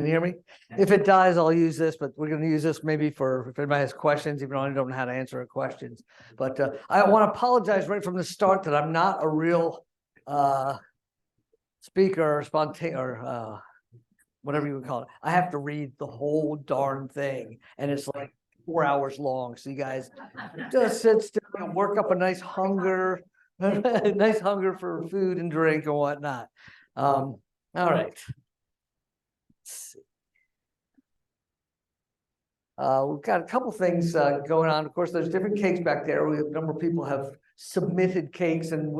Can you hear me? If it dies, I'll use this, but we're going to use this maybe for if anybody has questions, even though I don't know how to answer questions. But I want to apologize right from the start that I'm not a real speaker or spontaneous or whatever you would call it. I have to read the whole darn thing, and it's like 4 hours long. So you guys just sit still and work up a nice hunger, nice hunger for food and drink and whatnot. All right. We've got a couple things going on. Of course, there's different cakes back there. A number of people have submitted cakes, and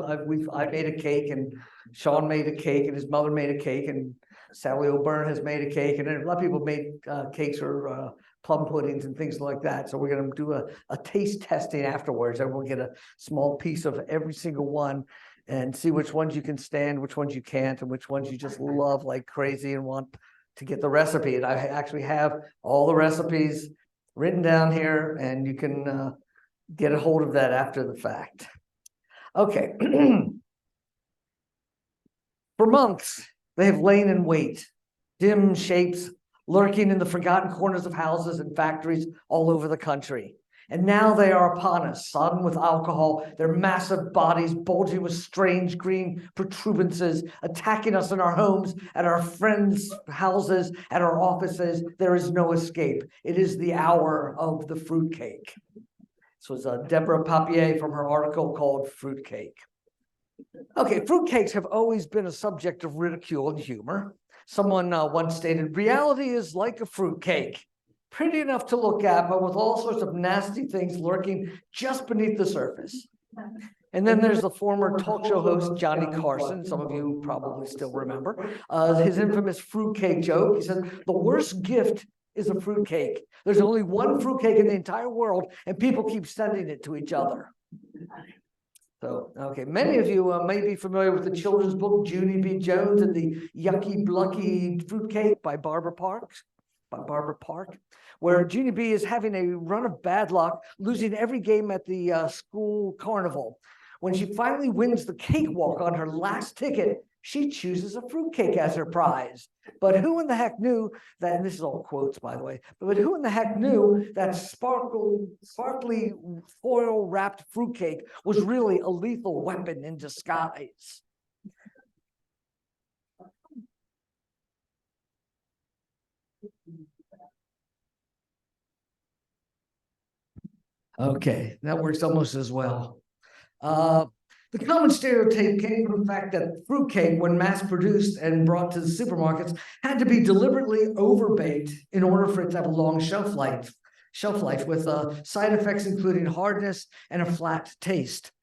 I made a cake, and Shawn made a cake, and his mother made a cake, and Sally O'Byrne has made a cake, and a lot of people made cakes or plum puddings and things like that. So we're going to do a taste testing afterwards, and we'll get a small piece of every single one and see which ones you can stand, which ones you can't, and which ones you just love like crazy and want to get the recipe. And I actually have all the recipes written down here, and you can get a hold of that after the fact. Okay. For months, they have lain in wait, dim shapes lurking in the forgotten corners of houses and factories all over the country. And now they are upon us, sodden with alcohol, their massive bodies bulging with strange green protuberances, attacking us in our homes, at our friends' houses, at our offices. There is no escape. It is the hour of the fruitcake. This was Deborah Papier from her article called Fruitcake. Okay, fruitcakes have always been a subject of ridicule and humor. Someone once stated, reality is like a fruitcake. Pretty enough to look at, but with all sorts of nasty things lurking just beneath the surface. And then there's the former talk show host, Johnny Carson. Some of you probably still remember his infamous fruitcake joke. He said, the worst gift is a fruitcake. There's only one fruitcake in the entire world, and people keep sending it to each other. So, okay, many of you may be familiar with the children's book, Junie B. Jones and the Yucky Blucky Fruitcake by Barbara Park, where Junie B is having a run of bad luck, losing every game at the school carnival. When she finally wins the cakewalk on her last ticket, she chooses a fruitcake as her prize. But who in the heck knew that, and this is all quotes, by the way, but who in the heck knew that sparkly foil-wrapped fruitcake was really a lethal weapon in disguise? Okay, that works almost as well. The common stereotype came from the fact that fruitcake, when mass-produced and brought to the supermarkets, had to be deliberately overbaked in order for it to have a long shelf life with side effects including hardness and a flat taste.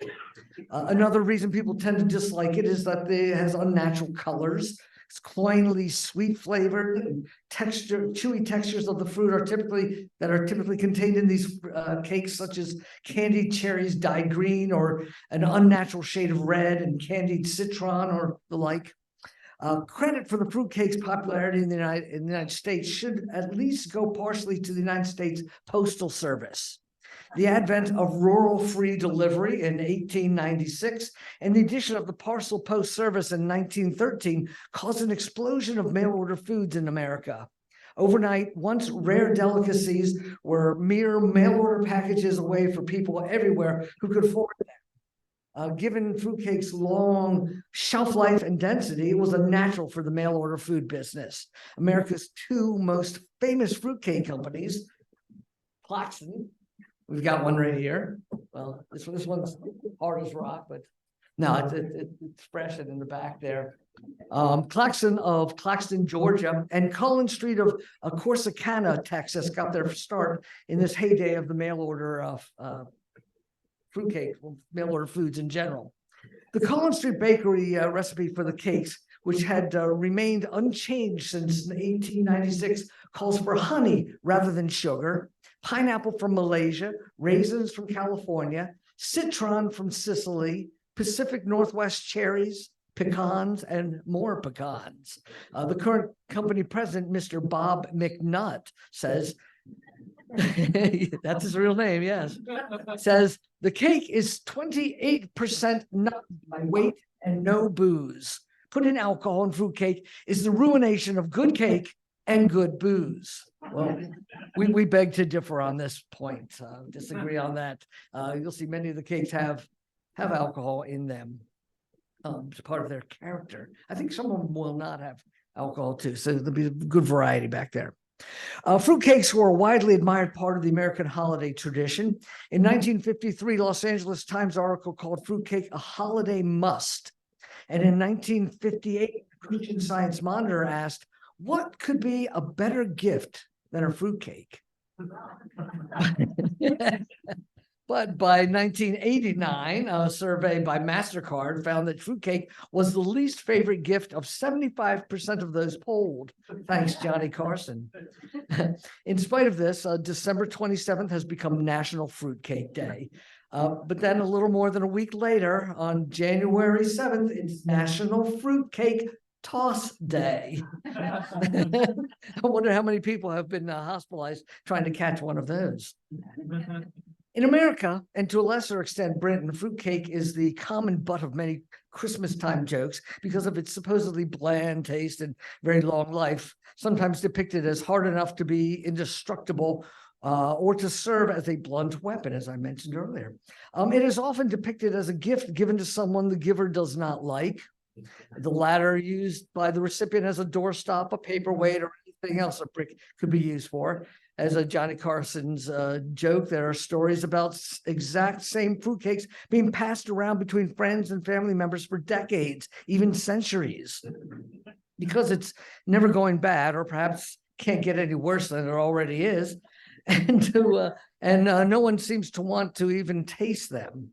Another reason people tend to dislike it is that it has unnatural colors. It's cloyingly sweet flavored, and chewy textures of the fruit are typically contained in these cakes, such as candied cherries dyed green, or an unnatural shade of red, and candied citron, or the like. Credit for the fruitcake's popularity in the United States should at least go partially to the United States Postal Service. The advent of rural-free delivery in 1896 and the addition of the parcel post service in 1913 caused an explosion of mail-order foods in America. Overnight, once rare delicacies were mere mail-order packages away for people everywhere who could afford them. Given fruitcake's long shelf life and density, it was unnatural for the mail-order food business. America's two most famous fruitcake companies, Claxon, we've got one right here. Well, this one's hard as rock, but no, it's fresh and in the back there. Claxon of Claxton, Georgia, and Cullen Street of Corsicana, Texas, got their start in this heyday of the mail order fruitcake, mail order foods in general. The Cullen Street Bakery recipe for the cakes, which had remained unchanged since 1896, calls for honey rather than sugar, pineapple from Malaysia, raisins from California, citron from Sicily, Pacific Northwest cherries, pecans, and more pecans. The current company president, Mr. Bob McNutt, says, that's his real name, yes, says, the cake is 28% nut by weight and no booze. Putting alcohol in fruitcake is the ruination of good cake and good booze. Well, we beg to differ on this point, disagree on that. You'll see many of the cakes have alcohol in them. It's part of their character. I think some of them will not have alcohol too, so there'll be a good variety back there. Fruitcakes were a widely admired part of the American holiday tradition. In 1953, Los Angeles Times article called fruitcake a holiday must. And in 1958, Christian Science Monitor asked, what could be a better gift than a fruitcake? But by 1989, a survey by MasterCard found that fruitcake was the least favorite gift of 75% of those polled. Thanks, Johnny Carson. In spite of this, December 27th has become National Fruitcake Day. But then a little more than a week later, on January 7th, it's National Fruitcake Toss Day. I wonder how many people have been hospitalized trying to catch one of those. In America, and to a lesser extent Britain, fruitcake is the common butt of many Christmas time jokes because of its supposedly bland taste and very long life, sometimes depicted as hard enough to be indestructible or to serve as a blunt weapon, as I mentioned earlier. It is often depicted as a gift given to someone the giver does not like. The latter used by the recipient as a doorstop, a paperweight, or anything else a brick could be used for. As a Johnny Carson's joke, there are stories about exact same fruitcakes being passed around between friends and family members for decades, even centuries, because it's never going bad, or perhaps can't get any worse than it already is, and no one seems to want to even taste them.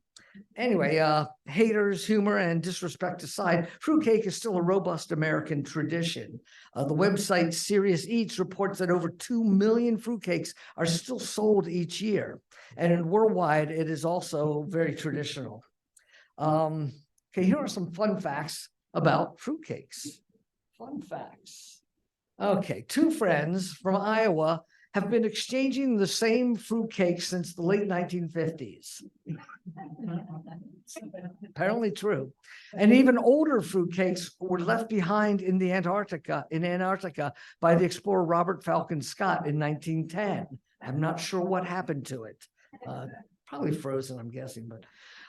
Anyway, haters, humor, and disrespect aside, fruitcake is still a robust American tradition. The website Serious Eats reports that over 2 million fruitcakes are still sold each year. And worldwide, it is also very traditional. Okay, here are some fun facts about fruitcakes. Fun facts. Okay, two friends from Iowa have been exchanging the same fruitcake since the late 1950s. Apparently true. And even older fruitcakes were left behind in Antarctica by the explorer Robert Falcon Scott in 1910. I'm not sure what happened to it. Probably frozen, I'm guessing.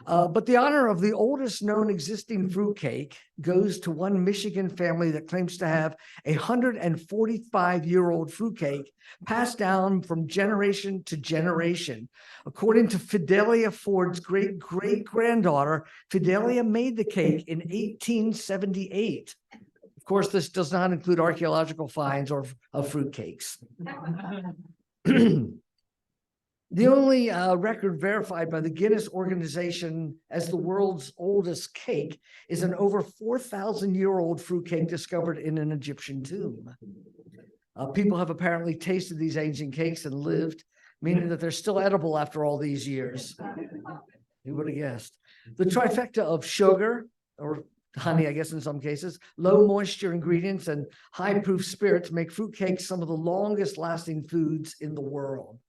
But the honor of the oldest known existing fruitcake goes to one Michigan family that claims to have a 145-year-old fruitcake passed down from generation to generation. According to Fidelia Ford's great-great-granddaughter, Fidelia made the cake in 1878. Of course, this does not include archaeological finds of fruitcakes. The only record verified by the Guinness organization as the world's oldest cake is an over 4,000-year-old fruitcake discovered in an Egyptian tomb. People have apparently tasted these ancient cakes and lived, meaning that they're still edible after all these years. Who would have guessed? The trifecta of sugar, or honey, I guess in some cases, low moisture ingredients, and high proof spirits make fruitcakes some of the longest lasting foods in the world.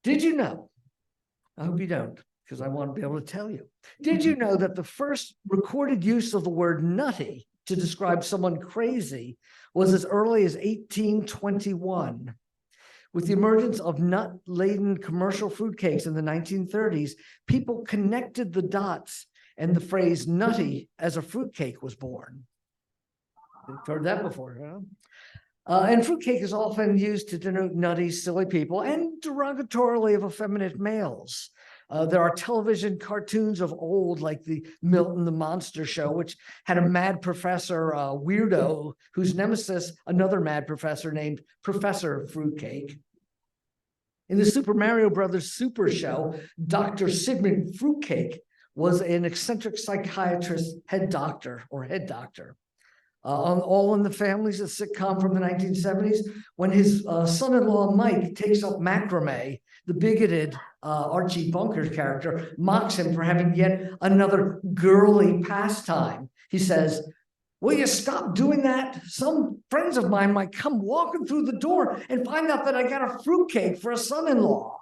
Did you know? I hope you don't, because I want to be able to tell you. Did you know that the first recorded use of the word nutty to describe someone crazy was as early as 1821? With the emergence of nut-laden commercial fruitcakes in the 1930s, people connected the dots, and the phrase nutty as a fruitcake was born. You've heard that before, huh? And fruitcake is often used to denote nutty, silly people and derogatorily of effeminate males. There are television cartoons of old, like the Milton the Monster Show, which had a mad professor, weirdo, whose nemesis, another mad professor named Professor Fruitcake. In the Super Mario Brothers Super Show, Dr. Sigmund Fruitcake was an eccentric psychiatrist head doctor. On All in the Family's a sitcom from the 1970s, when his son-in-law Mike takes up macrame, the bigoted Archie Bunker's character mocks him for having yet another girly pastime. He says, "Will you stop doing that? Some friends of mine might come walking through the door and find out that I got a fruitcake for a son-in-law."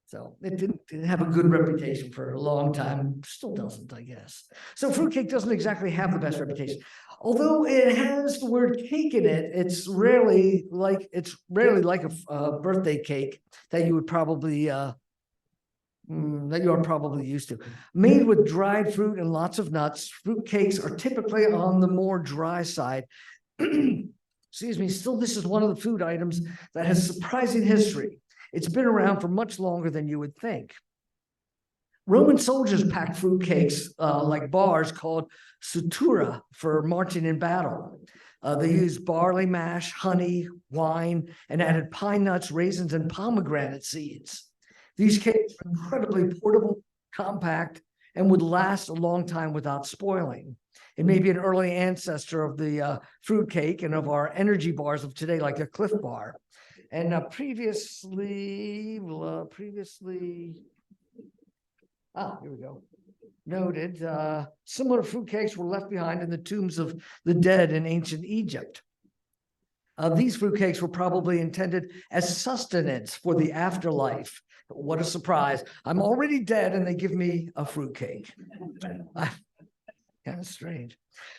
So it didn't have a good reputation for a long time. Still doesn't, I guess. So fruitcake doesn't exactly have the best reputation. Although it has the word cake in it, it's rarely like a birthday cake that you would probably that you are probably used to. Made with dried fruit and lots of nuts, fruit cakes are typically on the more dry side. Excuse me. Still, this is one of the food items that has surprising history. It's been around for much longer than you would think. Roman soldiers packed fruit cakes like bars called sutura for marching in battle. They used barley mash, honey, wine, and added pine nuts, raisins, and pomegranate seeds. These cakes were incredibly portable, compact, and would last a long time without spoiling. It may be an early ancestor of the fruit cake and of our energy bars of today, like a Cliff Bar. And previously, here we go. Noted, similar fruitcakes were left behind in the tombs of the dead in ancient Egypt. These fruitcakes were probably intended as sustenance for the afterlife. What a surprise. I'm already dead and they give me a fruitcake. Kind of strange.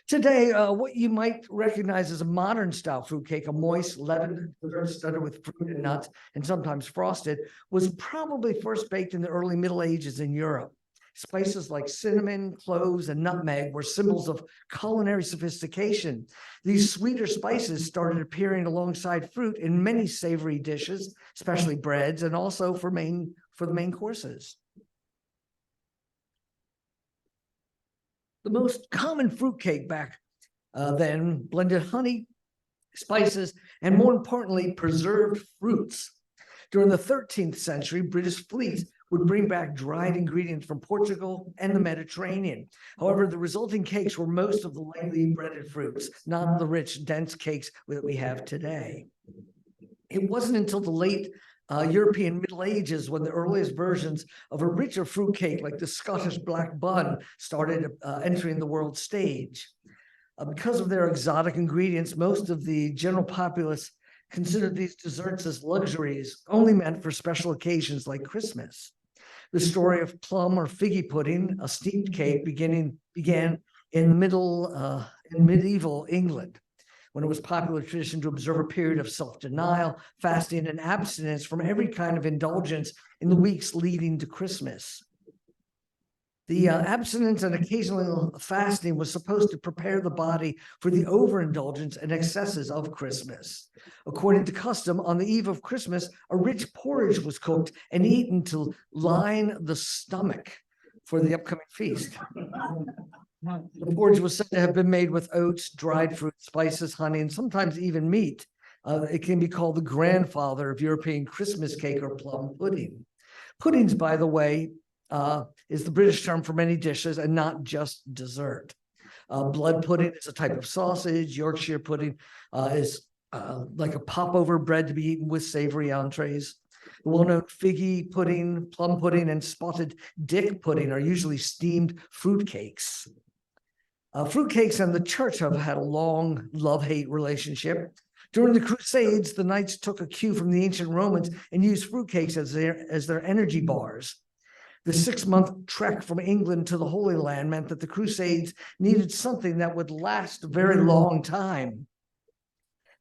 Today, what you might recognize as a modern style fruitcake, a moist, leavened dessert studded with fruit and nuts, and sometimes frosted, was probably first baked in the early Middle Ages in Europe. Spices like cinnamon, cloves, and nutmeg were symbols of culinary sophistication. These sweeter spices started appearing alongside fruit in many savory dishes, especially breads, and also for the main courses. The most common fruitcake back then blended honey, spices, and more importantly, preserved fruits. During the 13th century, British fleets would bring back dried ingredients from Portugal and the Mediterranean. However, the resulting cakes were most of the lightly breaded fruits, not the rich, dense cakes that we have today. It wasn't until the late European Middle Ages when the earliest versions of a richer fruitcake like the Scottish black bun started entering the world stage. Because of their exotic ingredients, most of the general populace considered these desserts as luxuries only meant for special occasions like Christmas. The story of plum or figgy pudding, a steeped cake, began in medieval England, when it was popular tradition to observe a period of self-denial, fasting, and abstinence from every kind of indulgence in the weeks leading to Christmas. The abstinence and occasional fasting was supposed to prepare the body for the overindulgence and excesses of Christmas. According to custom, on the eve of Christmas, a rich porridge was cooked and eaten to line the stomach for the upcoming feast. The porridge was said to have been made with oats, dried fruit, spices, honey, and sometimes even meat. It can be called the grandfather of European Christmas cake or plum pudding. Puddings, by the way, is the British term for many dishes and not just dessert. Blood pudding is a type of sausage. Yorkshire pudding is like a popover bread to be eaten with savory entrees. The well-known figgy pudding, plum pudding, and spotted dick pudding are usually steamed fruitcakes. Fruitcakes and the church have had a long love-hate relationship. During the Crusades, the knights took a cue from the ancient Romans and used fruitcakes as their energy bars. The 6-month trek from England to the Holy Land meant that the Crusades needed something that would last a very long time.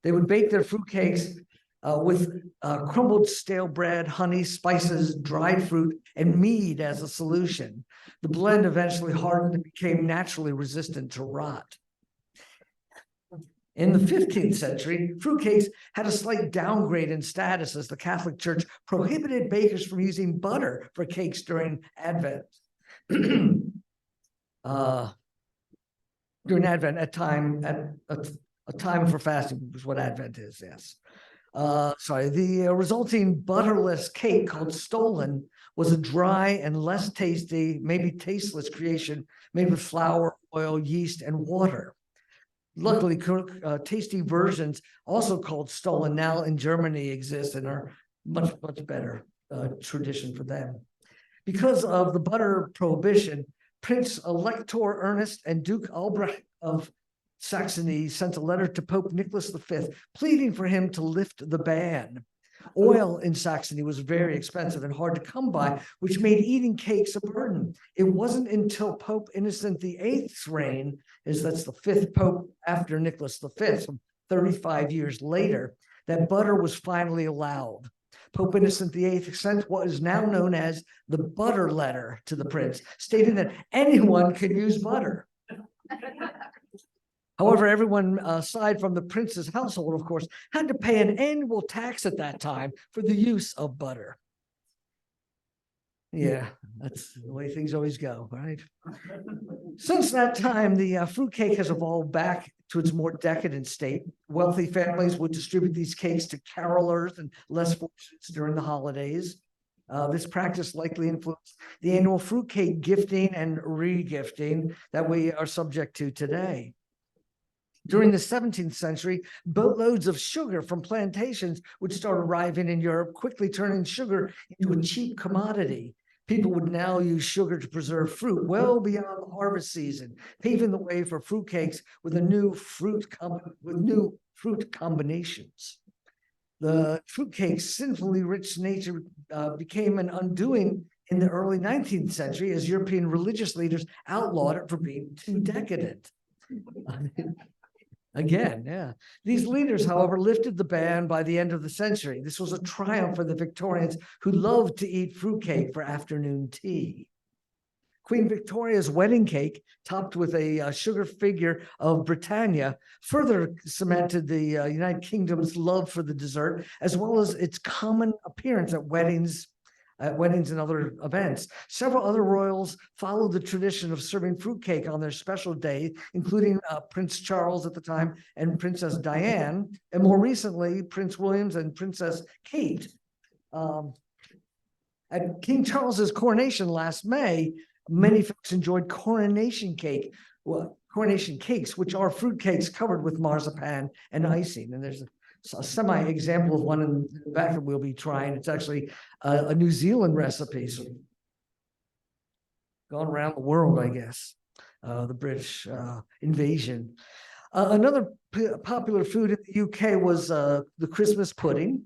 They would bake their fruitcakes with crumbled stale bread, honey, spices, dried fruit, and mead as a solution. The blend eventually hardened and became naturally resistant to rot. In the 15th century, fruitcakes had a slight downgrade in status as the Catholic Church prohibited bakers from using butter for cakes during Advent. During Advent, a time for fasting is what Advent is, yes. The resulting butterless cake called stollen was a dry and less tasty, maybe tasteless creation made with flour, oil, yeast, and water. Luckily, tasty versions, also called stollen, now in Germany exist and are much better tradition for them. Because of the butter prohibition, Prince Elector Ernest and Duke Albrecht of Saxony sent a letter to Pope Nicholas V, pleading for him to lift the ban. Oil in Saxony was very expensive and hard to come by, which made eating cakes a burden. It wasn't until Pope Innocent VIII's reign, as that's the fifth pope after Nicholas V, so 35 years later, that butter was finally allowed. Pope Innocent VIII sent what is now known as the butter letter to the prince, stating that anyone could use butter. However, everyone, aside from the prince's household, of course, had to pay an annual tax at that time for the use of butter. Yeah, that's the way things always go, right? Since that time, the fruitcake has evolved back to its more decadent state. Wealthy families would distribute these cakes to carolers and less fortunate during the holidays. This practice likely influenced the annual fruitcake gifting and regifting that we are subject to today. During the 17th century, boatloads of sugar from plantations would start arriving in Europe, quickly turning sugar into a cheap commodity. People would now use sugar to preserve fruit well beyond the harvest season, paving the way for fruitcakes with new fruit combinations. The fruitcake's sinfully rich nature became an undoing in the early 19th century as European religious leaders outlawed it for being too decadent. Again, yeah. These leaders, however, lifted the ban by the end of the century. This was a triumph for the Victorians who loved to eat fruitcake for afternoon tea. Queen Victoria's wedding cake, topped with a sugar figure of Britannia, further cemented the United Kingdom's love for the dessert, as well as its common appearance at weddings and other events. Several other royals followed the tradition of serving fruitcake on their special day, including Prince Charles at the time and Princess Diane, and more recently, Prince William and Princess Kate. At King Charles's coronation last May, many folks enjoyed coronation cakes, which are fruitcakes covered with marzipan and icing. And there's a semi-example of one in the back that we'll be trying. It's actually a New Zealand recipe, so gone around the world, I guess, the British invasion. Another popular food in the UK was the Christmas pudding,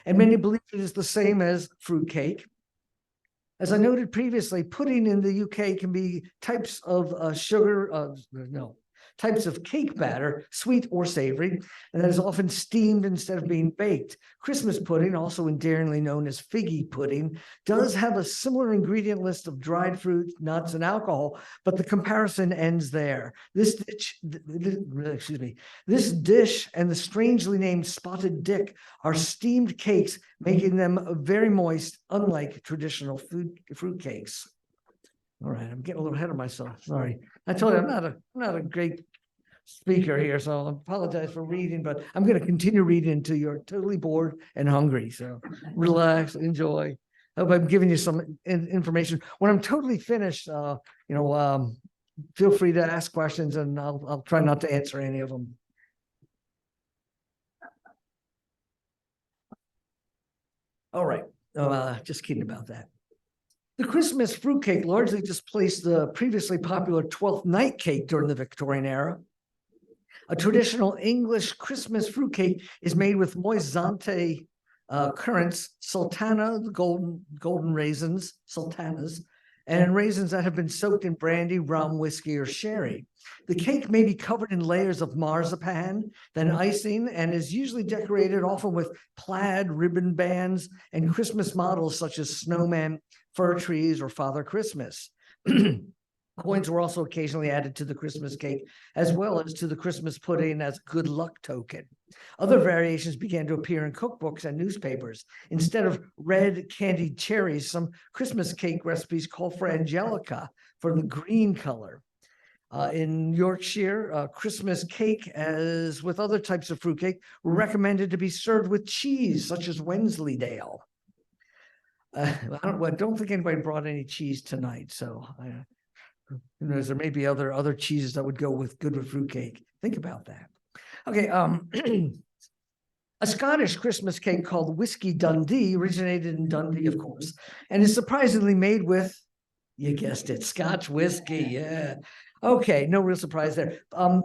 and many believe it is the same as fruitcake. As I noted previously, pudding in the UK can be types of types of cake batter, sweet or savory, and that is often steamed instead of being baked. Christmas pudding, also endearingly known as figgy pudding, does have a similar ingredient list of dried fruit, nuts, and alcohol, but the comparison ends there. This dish and the strangely named spotted dick are steamed cakes, making them very moist, unlike traditional fruit cakes. All right, I'm getting a little ahead of myself. Sorry. I told you I'm not a great speaker here, so I apologize for reading, but I'm going to continue reading until you're totally bored and hungry. So relax, enjoy. I hope I'm giving you some information. When I'm totally finished, feel free to ask questions, and I'll try not to answer any of them. All right, just kidding about that. The Christmas fruitcake largely displaced the previously popular Twelfth Night cake during the Victorian era. A traditional English Christmas fruitcake is made with moist Zante currants, sultana, the golden raisins, sultanas, and raisins that have been soaked in brandy, rum, whiskey, or sherry. The cake may be covered in layers of marzipan, then icing, and is usually decorated often with plaid ribbon bands and Christmas models such as snowmen, fir trees, or Father Christmas. Coins were also occasionally added to the Christmas cake, as well as to the Christmas pudding as a good luck token. Other variations began to appear in cookbooks and newspapers. Instead of red candied cherries, some Christmas cake recipes call for angelica for the green color. In Yorkshire, Christmas cake, as with other types of fruitcake, were recommended to be served with cheese, such as Wensleydale. I don't think anybody brought any cheese tonight, so who knows, there may be other cheeses that would go good with fruitcake. Think about that. Okay, a Scottish Christmas cake called Whiskey Dundee originated in Dundee, of course, and is surprisingly made with, you guessed it, Scotch whiskey, yeah. Okay, no real surprise there.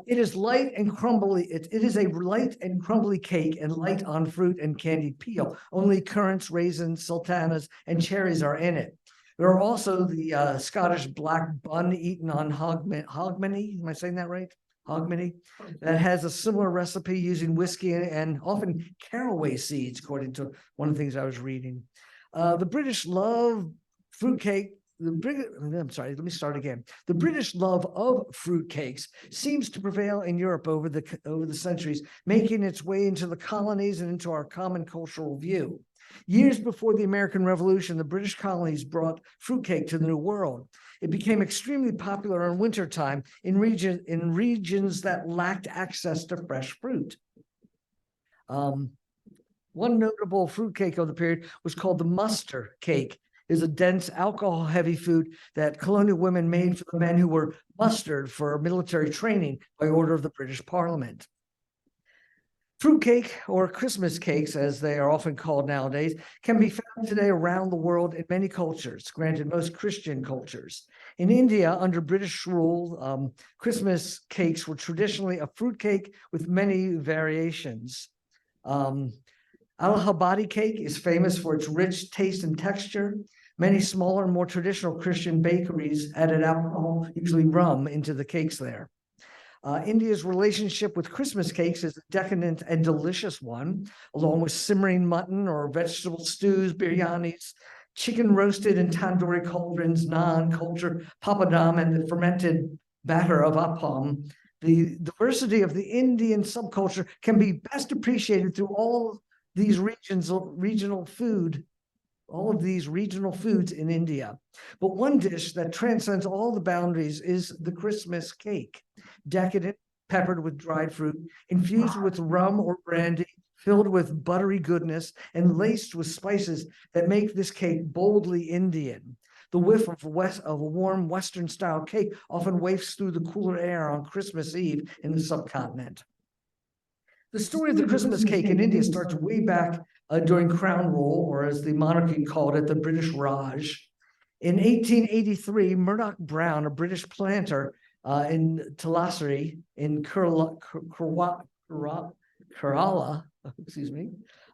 It is light and crumbly. It is a light and crumbly cake and light on fruit and candied peel. Only currants, raisins, sultanas, and cherries are in it. There are also the Scottish black bun eaten on hogmanay. Am I saying that right? Hogmanay. That has a similar recipe using whiskey and often caraway seeds, according to one of the things I was reading. The British love fruitcake. I'm sorry, let me start again. The British love of fruitcakes seems to prevail in Europe over the centuries, making its way into the colonies and into our common cultural view. Years before the American Revolution, the British colonies brought fruitcake to the New World. It became extremely popular in wintertime in regions that lacked access to fresh fruit. One notable fruitcake of the period was called the muster cake. Is a dense, alcohol-heavy food that colonial women made for the men who were mustered for military training by order of the British Parliament. Fruitcake, or Christmas cakes, as they are often called nowadays, can be found today around the world in many cultures, granted most Christian cultures. In India, under British rule, Christmas cakes were traditionally a fruitcake with many variations. Allahabadi cake is famous for its rich taste and texture. Many smaller, more traditional Christian bakeries added alcohol, usually rum, into the cakes there. India's relationship with Christmas cakes is a decadent and delicious one, along with simmering mutton or vegetable stews, biryanis, chicken roasted in tandoori cauldrons, naan, culture, papadam, and the fermented batter of appam. The diversity of the Indian subculture can be best appreciated through all these regional foods in India. But one dish that transcends all the boundaries is the Christmas cake. Decadent, peppered with dried fruit, infused with rum or brandy, filled with buttery goodness, and laced with spices that make this cake boldly Indian. The whiff of a warm Western-style cake often wafts through the cooler air on Christmas Eve in the subcontinent. The story of the Christmas cake in India starts way back during Crown Rule, or as the monarchy called it, the British Raj. In 1883, Murdoch Brown, a British planter in Talasri in Kerala,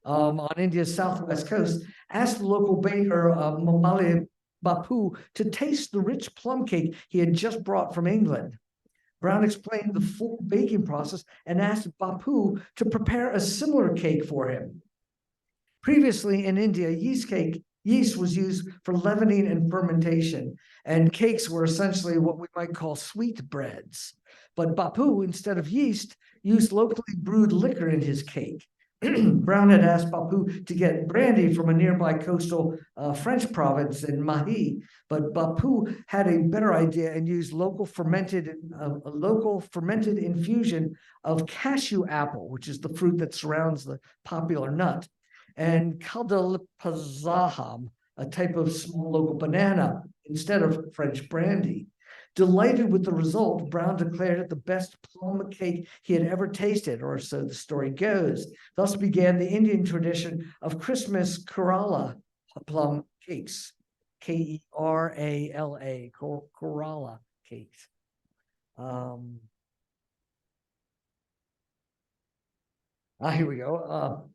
on India's southwest coast, asked the local baker, Mamali Bapu, to taste the rich plum cake he had just brought from England. Brown explained the full baking process and asked Bapu to prepare a similar cake for him. Previously in India, yeast was used for leavening and fermentation, and cakes were essentially what we might call sweetbreads. But Bapu, instead of yeast, used locally brewed liquor in his cake. Brown had asked Bapu to get brandy from a nearby coastal French province in Mahi, but Bapu had a better idea and used a local fermented infusion of cashew apple, which is the fruit that surrounds the popular nut, and kaldalpazaham, a type of small local banana, instead of French brandy. Delighted with the result, Brown declared it the best plum cake he had ever tasted, or so the story goes. Thus began the Indian tradition of Christmas Kerala plum cakes, Kerala, Kerala cakes. Here we go.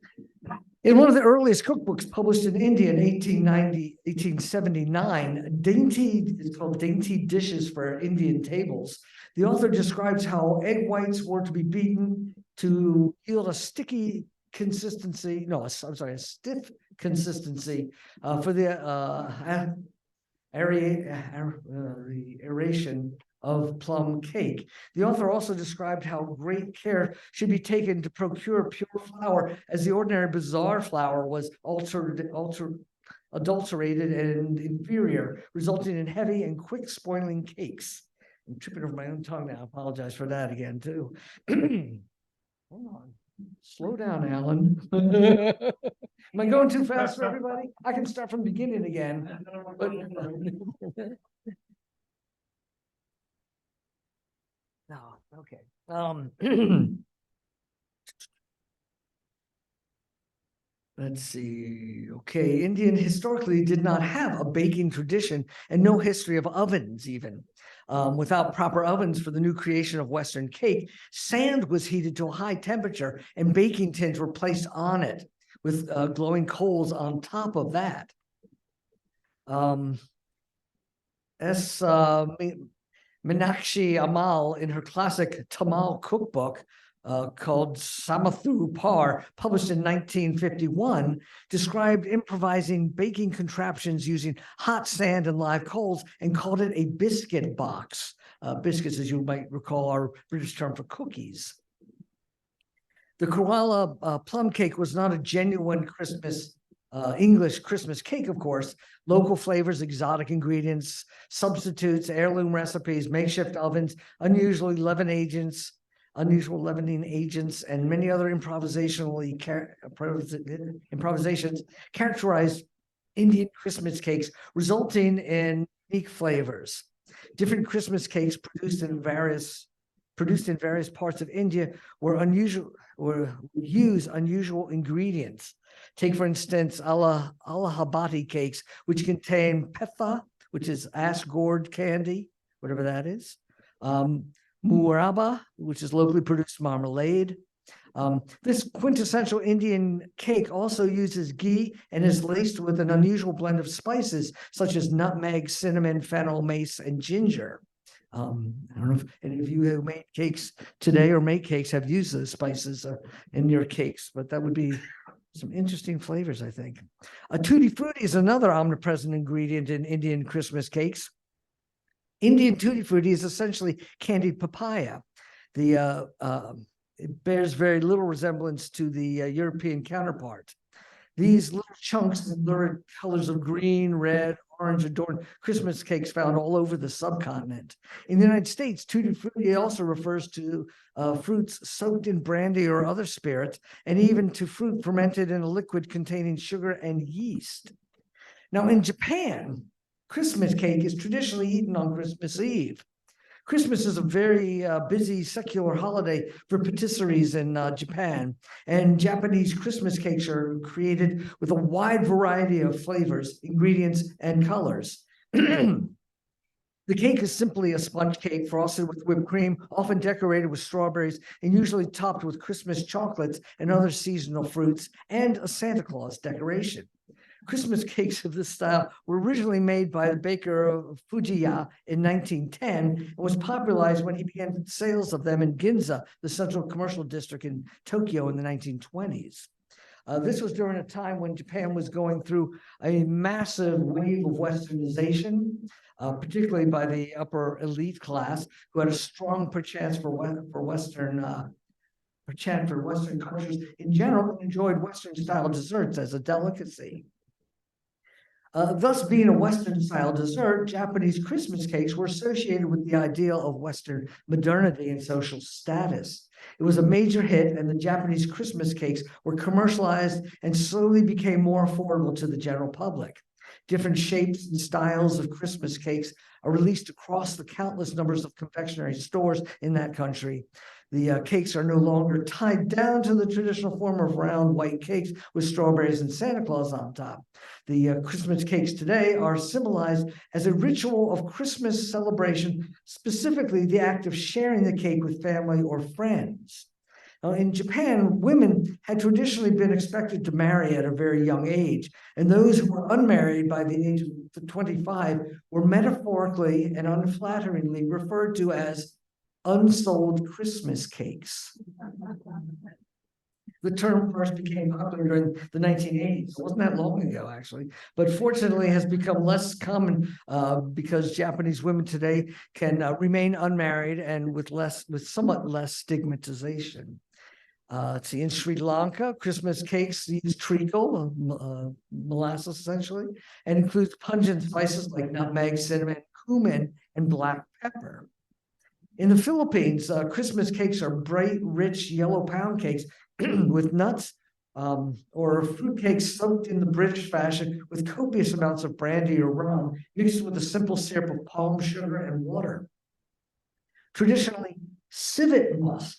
In one of the earliest cookbooks published in India in 1879, it's called Dainty Dishes for Indian Tables. The author describes how egg whites were to be beaten to yield a sticky consistency. No, I'm sorry, a stiff consistency for the aeration of plum cake. The author also described how great care should be taken to procure pure flour, as the ordinary bazaar flour was adulterated and inferior, resulting in heavy and quick spoiling cakes. I'm tripping over my own tongue now. I apologize for that again, too. Hold on. Slow down, Allan. Am I going too fast for everybody? I can start from the beginning again. No, okay. Let's see. Okay, Indian historically did not have a baking tradition and no history of ovens even. Without proper ovens for the new creation of Western cake, sand was heated to a high temperature and baking tins were placed on it with glowing coals on top of that. Meenakshi Amal, in her classic Tamil cookbook called Samathu Par, published in 1951, described improvising baking contraptions using hot sand and live coals and called it a biscuit box. Biscuits, as you might recall, are a British term for cookies. The Kerala plum cake was not a genuine English Christmas cake, of course. Local flavors, exotic ingredients, substitutes, heirloom recipes, makeshift ovens, unusual leavening agents, and many other improvisations characterized Indian Christmas cakes, resulting in unique flavors. Different Christmas cakes produced in various parts of India use unusual ingredients. Take, for instance, Allahabadi cakes, which contain petha, which is ash gourd candy, whatever that is. Murabba, which is locally produced marmalade. This quintessential Indian cake also uses ghee and is laced with an unusual blend of spices, such as nutmeg, cinnamon, fennel, mace, and ginger. I don't know if any of you who make cakes today or make cakes have used those spices in your cakes, but that would be some interesting flavors, I think. A tutti frutti is another omnipresent ingredient in Indian Christmas cakes. Indian tutti frutti is essentially candied papaya. It bears very little resemblance to the European counterpart. These little chunks of lurid colors of green, red, orange adorn Christmas cakes found all over the subcontinent. In the United States, tutti frutti also refers to fruits soaked in brandy or other spirits, and even to fruit fermented in a liquid containing sugar and yeast. Now, in Japan, Christmas cake is traditionally eaten on Christmas Eve. Christmas is a very busy secular holiday for patisseries in Japan, and Japanese Christmas cakes are created with a wide variety of flavors, ingredients, and colors. The cake is simply a sponge cake frosted with whipped cream, often decorated with strawberries, and usually topped with Christmas chocolates and other seasonal fruits, and a Santa Claus decoration. Christmas cakes of this style were originally made by the baker Fujiya in 1910 and was popularized when he began sales of them in Ginza, the central commercial district in Tokyo, in the 1920s. This was during a time when Japan was going through a massive wave of Westernization, particularly by the upper elite class, who had a strong perchance for Western cultures in general, and enjoyed Western-style desserts as a delicacy. Thus, being a Western-style dessert, Japanese Christmas cakes were associated with the ideal of Western modernity and social status. It was a major hit, and the Japanese Christmas cakes were commercialized and slowly became more affordable to the general public. Different shapes and styles of Christmas cakes are released across the countless numbers of confectionery stores in that country. The cakes are no longer tied down to the traditional form of round white cakes with strawberries and Santa Claus on top. The Christmas cakes today are symbolized as a ritual of Christmas celebration, specifically the act of sharing the cake with family or friends. Now, in Japan, women had traditionally been expected to marry at a very young age, and those who were unmarried by the age of 25 were metaphorically and unflatteringly referred to as unsold Christmas cakes. The term first became popular during the 1980s. It wasn't that long ago, actually, but fortunately has become less common because Japanese women today can remain unmarried and with somewhat less stigmatization. Let's see, in Sri Lanka, Christmas cakes use treacle, molasses essentially, and includes pungent spices like nutmeg, cinnamon, cumin, and black pepper. In the Philippines, Christmas cakes are bright, rich yellow pound cakes with nuts or fruitcakes soaked in the British fashion with copious amounts of brandy or rum mixed with a simple syrup of palm sugar and water. Traditionally, civet musk,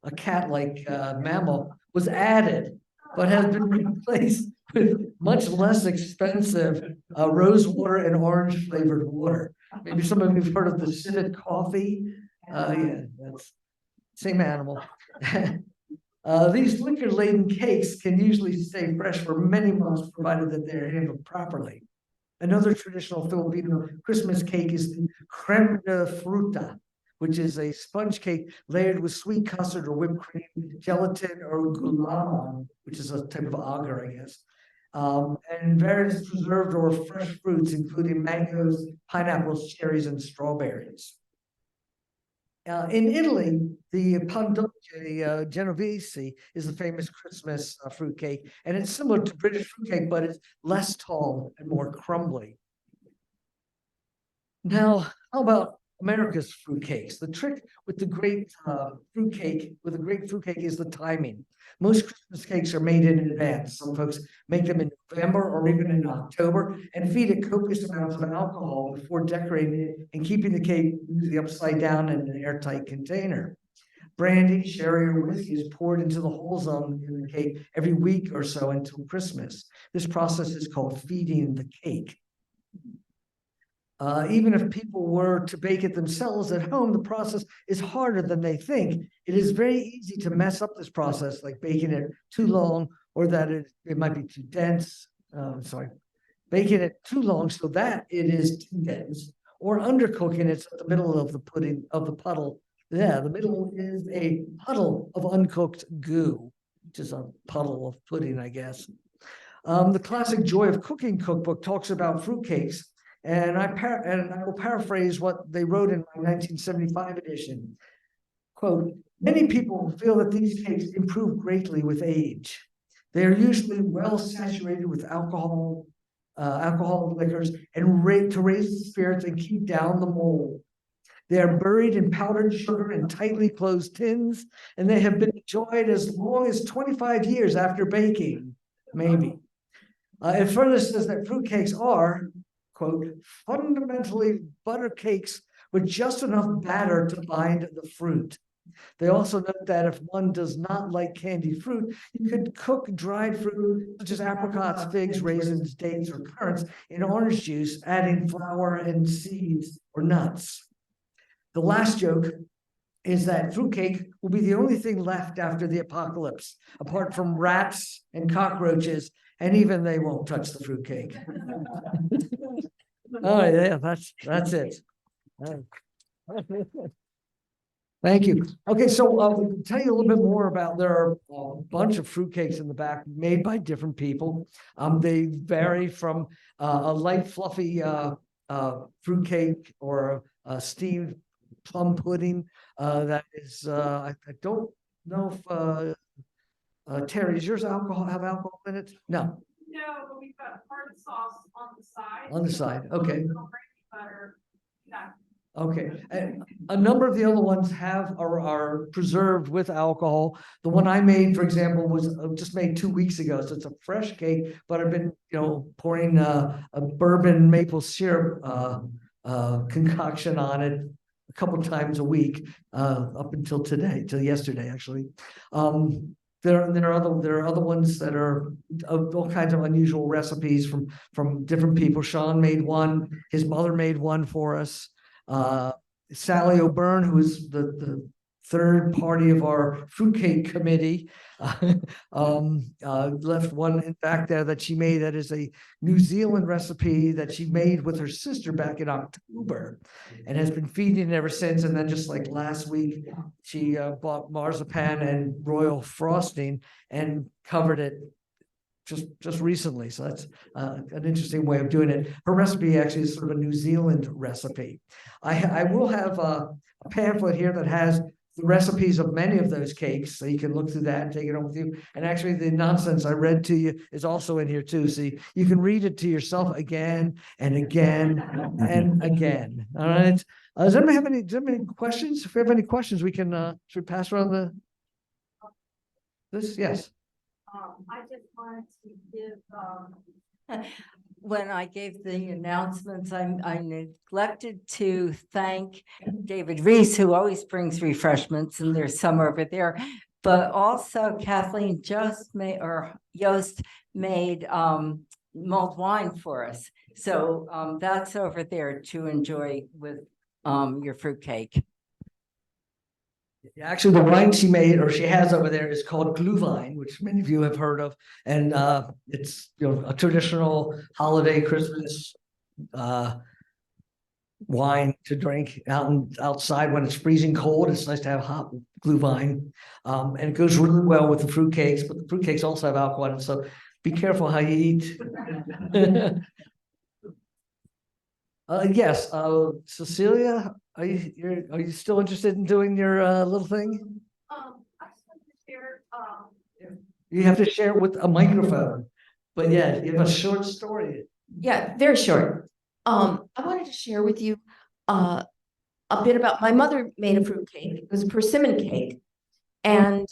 a cat-like mammal, was added but has been replaced with much less expensive rose water and orange flavored water. Maybe some of you have heard of the civet coffee. Yeah, that's same animal. These liquor-laden cakes can usually stay fresh for many months, provided that they're handled properly. Another traditional Filipino Christmas cake is creme de fruta, which is a sponge cake layered with sweet custard or whipped cream, gelatin, or gulaman, which is a type of agar, I guess, and various preserved or fresh fruits, including mangoes, pineapples, cherries, and strawberries. In Italy, the pan dolce genovese is the famous Christmas fruitcake, and it's similar to British fruitcake, but it's less tall and more crumbly. Now, how about America's fruitcakes? The trick with the great fruitcake is the timing. Most Christmas cakes are made in advance. Some folks make them in November or even in October and feed it copious amounts of alcohol before decorating it and keeping the cake usually upside down in an airtight container. Brandy, sherry, or whiskey is poured into the holes on the cake every week or so until Christmas. This process is called feeding the cake. Even if people were to bake it themselves at home, the process is harder than they think. It is very easy to mess up this process, like baking it too long, or that it might be too dense. Baking it too long so that it is too dense, or undercooking it at the middle of the puddle. Yeah, the middle is a puddle of uncooked goo, which is a puddle of pudding, I guess. The classic Joy of Cooking cookbook talks about fruitcakes. And I will paraphrase what they wrote in my 1975 edition. Quote, many people feel that these cakes improve greatly with age. They are usually well saturated with alcoholic liquors and to raise the spirits and keep down the mold. They are buried in powdered sugar in tightly closed tins, and they have been enjoyed as long as 25 years after baking, maybe. It further says that fruitcakes are, quote, fundamentally butter cakes with just enough batter to bind the fruit. They also note that if one does not like candied fruit, you could cook dried fruit such as apricots, figs, raisins, dates, or currants in orange juice, adding flour and seeds or nuts. The last joke is that fruitcake will be the only thing left after the apocalypse, apart from rats and cockroaches, and even they won't touch the fruitcake. Oh yeah, that's it. Thank you. Okay, so I'll tell you a little bit more about, there are a bunch of fruitcakes in the back made by different people. They vary from a light fluffy fruitcake or a steamed plum pudding that is I don't know if Terry, does yours have alcohol in it? No. No, but we've got hard sauce on the side. On the side, okay. Butter. Yeah. Okay, and a number of the other ones are preserved with alcohol. The one I made, for example, was just made 2 weeks ago, so it's a fresh cake. But I've been, pouring a bourbon maple syrup concoction on it a couple times a week up until today, till yesterday, actually. There are other ones that are of all kinds of unusual recipes from different people. Shawn made one. His mother made one for us. Sally O'Byrne, who is the third party of our fruitcake committee, left one in fact there that she made. That is a New Zealand recipe that she made with her sister back in October and has been feeding it ever since. And then just like last week, she bought marzipan and royal frosting and covered it just recently. So that's an interesting way of doing it. Her recipe actually is sort of a New Zealand recipe. I will have a pamphlet here that has the recipes of many of those cakes, so you can look through that and take it home with you. And actually the nonsense I read to you is also in here too, so you can read it to yourself again and again and again. All right. Does anybody have any questions? If we have any questions, we can should we pass around this? Yes. I just wanted to give, when I gave the announcements, I neglected to thank David Reese, who always brings refreshments, and there's some over there. But also Kathleen Yost made mulled wine for us. So that's over there to enjoy with your fruitcake. Actually, the wine she made or she has over there is called Glühwein, which many of you have heard of, and it's a traditional holiday Christmas wine to drink outside when it's freezing cold. It's nice to have hot Glühwein, and it goes really well with the fruitcakes. But the fruitcakes also have alcohol in it, so be careful how you eat. Yes, Cecilia, are you still interested in doing your little thing? I just wanted to share, You have to share it with a microphone, but yeah, you have a short story. Yeah, very short. I wanted to share with you a bit about my mother made a fruit cake. It was a persimmon cake. And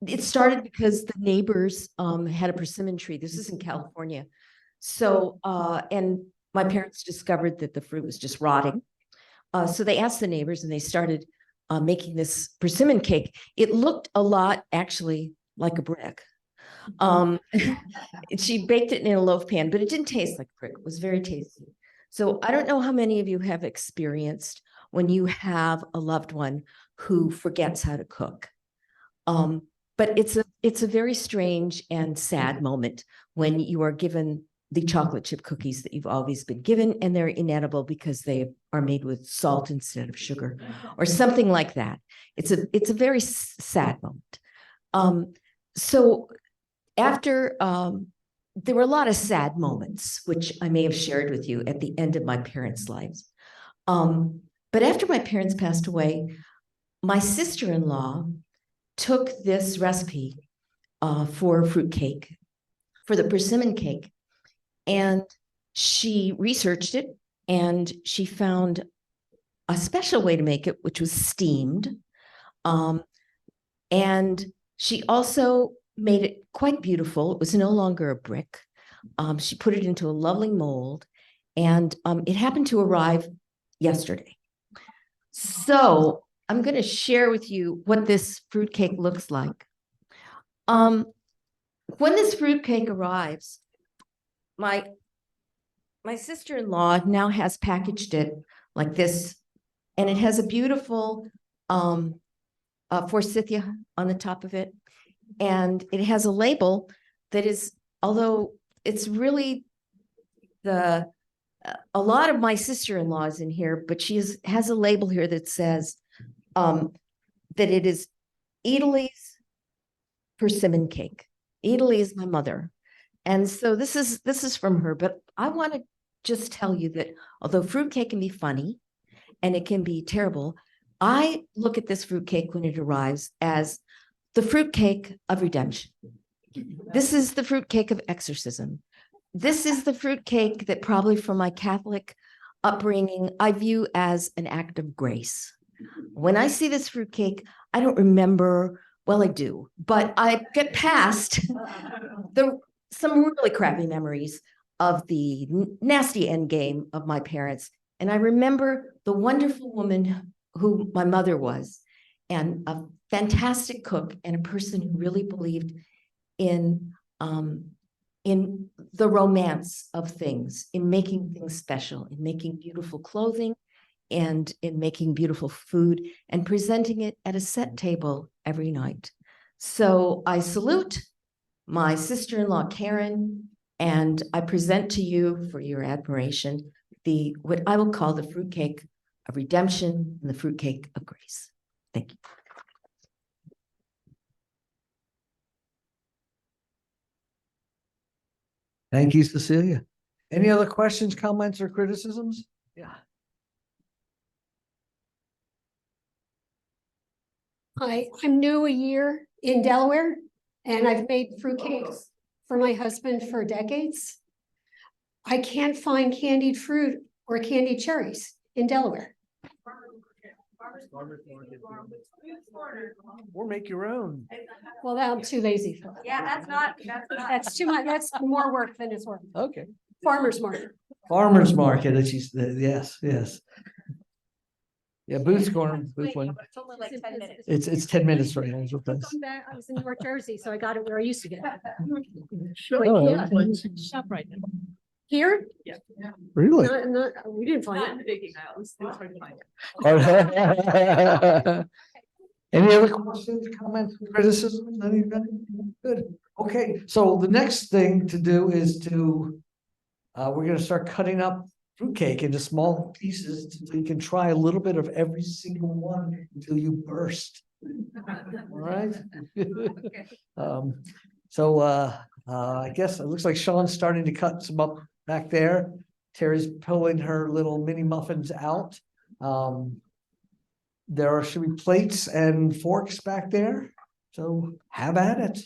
it started because the neighbors had a persimmon tree. This is in California. So and my parents discovered that the fruit was just rotting. So they asked the neighbors and they started making this persimmon cake. It looked a lot actually like a brick. She baked it in a loaf pan, but it didn't taste like brick. It was very tasty. So I don't know how many of you have experienced when you have a loved one who forgets how to cook. But it's a very strange and sad moment when you are given the chocolate chip cookies that you've always been given, and they're inedible because they are made with salt instead of sugar, or something like that. It's a very sad moment. So after there were a lot of sad moments, which I may have shared with you at the end of my parents' lives. But after my parents passed away, my sister-in-law took this recipe for fruitcake, for the persimmon cake, and she researched it and she found a special way to make it, which was steamed. And she also made it quite beautiful. It was no longer a brick. She put it into a lovely mold, and it happened to arrive yesterday. So I'm going to share with you what this fruitcake looks like. When this fruitcake arrives, my sister-in-law now has packaged it like this, and it has a beautiful forsythia on the top of it. And it has a label that is, although it's really a lot of my sister-in-law is in here, but she has a label here that says that it is Italy's persimmon cake. Italy is my mother. And so this is from her, but I want to just tell you that although fruitcake can be funny and it can be terrible, I look at this fruitcake when it arrives as the fruitcake of redemption. This is the fruitcake of exorcism. This is the fruitcake that probably from my Catholic upbringing, I view as an act of grace. When I see this fruitcake, I don't remember, well, I do, but I get past some really crappy memories of the nasty end game of my parents. And I remember the wonderful woman who my mother was, and a fantastic cook and a person who really believed in the romance of things, in making things special, in making beautiful clothing, and in making beautiful food and presenting it at a set table every night. So I salute my sister-in-law, Karen, and I present to you for your admiration what I will call the fruitcake of redemption and the fruitcake of grace. Thank you. Thank you, Cecilia. Any other questions, comments, or criticisms? Yeah. Hi, I'm new a year in Delaware, and I've made fruitcakes for my husband for decades. I can't find candied fruit or candied cherries in Delaware. Or make your own. Well, I'm too lazy for that. Yeah, That's too much. That's more work than it's worth. Okay. Farmer's market. Farmer's market, yes, yes. Yeah, Booth's Corner, Booth one. It's only like 10 minutes. It's 10 minutes right now. is what that's- Come back, I was in North Jersey, so I got it where I used to get it. Oh, yeah. Shop right now. Here? Really? We didn't find Not it. in the baking aisles. It was hard to find. Any other questions, comments, criticisms, anybody? Good, okay, so the next thing to do is to, we're gonna start cutting up fruitcake into small pieces, so you can try a little bit of every single one until you burst. All right? I guess it looks like Shawn's starting to cut some up back there. Terry's pulling her little mini muffins out. Should be plates and forks back there, so have at it.